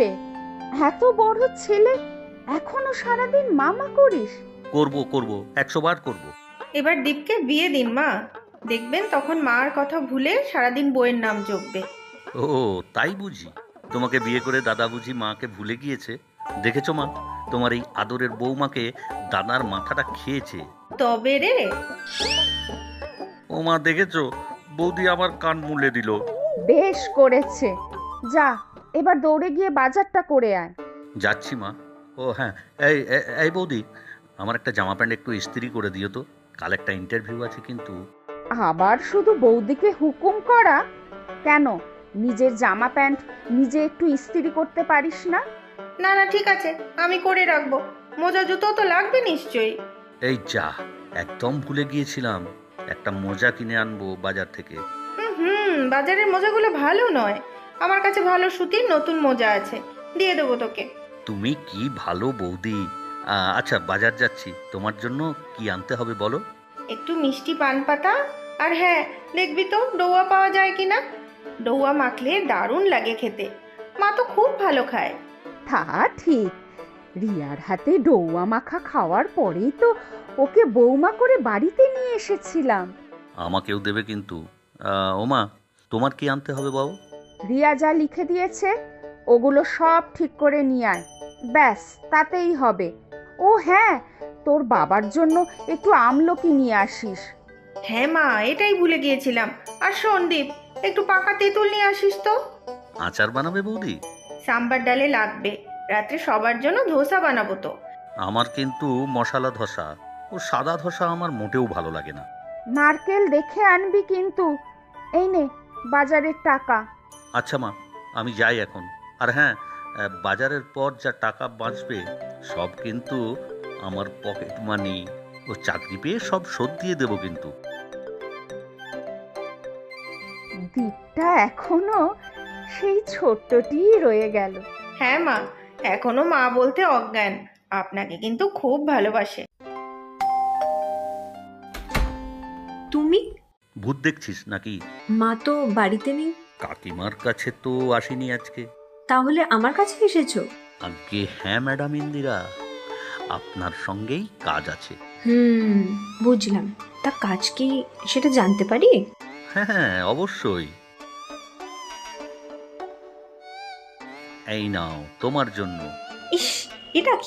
রে, এত বড় ছেলে এখনো সারাদিন মামা করিস? করব করব, 100 বার করব। এবার দীপকে বিয়ে দিন মা, দেখবেন তখন মার কথা ভুলে সারাদিন বইয়ের নাম জপবে। ও, তাই বুঝি? তোমাকে বিয়ে করে দাদা বুঝি মাকে ভুলে গিয়েছে? দেখেছো মা, তোমার এই আদরের বৌমাকে দাদার মাথাটা খেয়েছে। তবে রে, ও মা, দেখেছো? বৌদি আমার কান মুলে দিল। বেশ করেছে, যা এবার দৌড়ে গিয়ে বাজারটা করে আয়। যাচ্ছি মা। ও হ্যাঁ, এই বৌদি, আমার একটা জামা প্যান্ট একটু ইস্ত্রি করে দিও তো, কাল একটা ইন্টারভিউ আছে কিন্তু। আবার শুধু বৌদিকে হুকুম করা? কেন, নিজের জামা প্যান্ট নিজে একটু ইস্ত্রি করতে পারিস না? না না ঠিক আছে, আমি করে রাখবো। মোজা জুতো তো লাগবে নিশ্চয়ই। এই যা, একদম ভুলে গিয়েছিলাম, একটা মোজা কিনে আনবো বাজার থেকে। বাজারের মোজাগুলো ভালো নয়, আমার কাছে ভালো সুতির নতুন মোজা আছে, দিয়ে দেবো তোকে। তুমি কি ভালো বৌদি। আচ্ছা, বাজার যাচ্ছি, তোমার জন্য কি আনতে হবে বলো? একটু মিষ্টি পান পাতা, আর হ্যাঁ, দেখবি তো ডৌয়া পাওয়া যায় কিনা। ডৌয়া মাখলে দারুণ লাগে খেতে, মা তো খুব ভালো খায়। তা ঠিক, রিয়ার হাতে ডৌয়া মাখা খাওয়ার পরেই তো ওকে বৌমা করে বাড়িতে নিয়ে এসেছিলাম। আমাকেও দেবে কিন্তু। ওমা, তোমার কি আনতে হবে বাবু? রিয়া যা লিখে দিয়েছে ওগুলো সব ঠিক করে নিয়ে আয়, ব্যাস তাতেই হবে। ও হ্যাঁ, তোর বাবার জন্য একটু আমলকি নিয়ে আসিস। হ্যাঁ মা, এটাই ভুলে গিয়েছিলাম। আর সন্দীপ, একটু পাকা তেঁতুল নিয়ে আসিস তো। আচার বানাবে বৌদি? সাম্বার ডালে লাগবে, রাত্রে সবার জন্য ধোসা বানাবো তো। আমার কিন্তু মশলা ধোসা ও সাদা ধোসা আমার মোটেও ভালো লাগে না। নারকেল দেখে আনবি কিন্তু। এই নে বাজারের টাকা। আচ্ছা মা, আমি যাই এখন। আর হ্যাঁ, বাজারের পর যা টাকা বাঁচবে সব কিন্তু আমার পকেট মানি ও চাকরি পেয়ে সব শোধ দিয়ে দেবো কিন্তু। দীপটা এখনো সেই ছোট্টটি রয়ে গেল। হ্যাঁ মা, এখনো মা বলতে অজ্ঞান, আপনাকে কিন্তু খুব ভালোবাসে। তুমি? ভূত দেখছিস নাকি? মা তো বাড়িতে নেই। কাকিমার কাছে তো আসিনি আজকে। তাহলে আমার কাছে এসেছো? আগে হ্যাঁ ম্যাডাম ইন্দিরা, আপনার সঙ্গেই কাজ আছে। বুঝলাম। তা কাজ কি সেটা জানতে পারি? হ্যাঁ হ্যাঁ, অবশ্যই। এই নাও তোমার জন্য। ইস, এটা কি?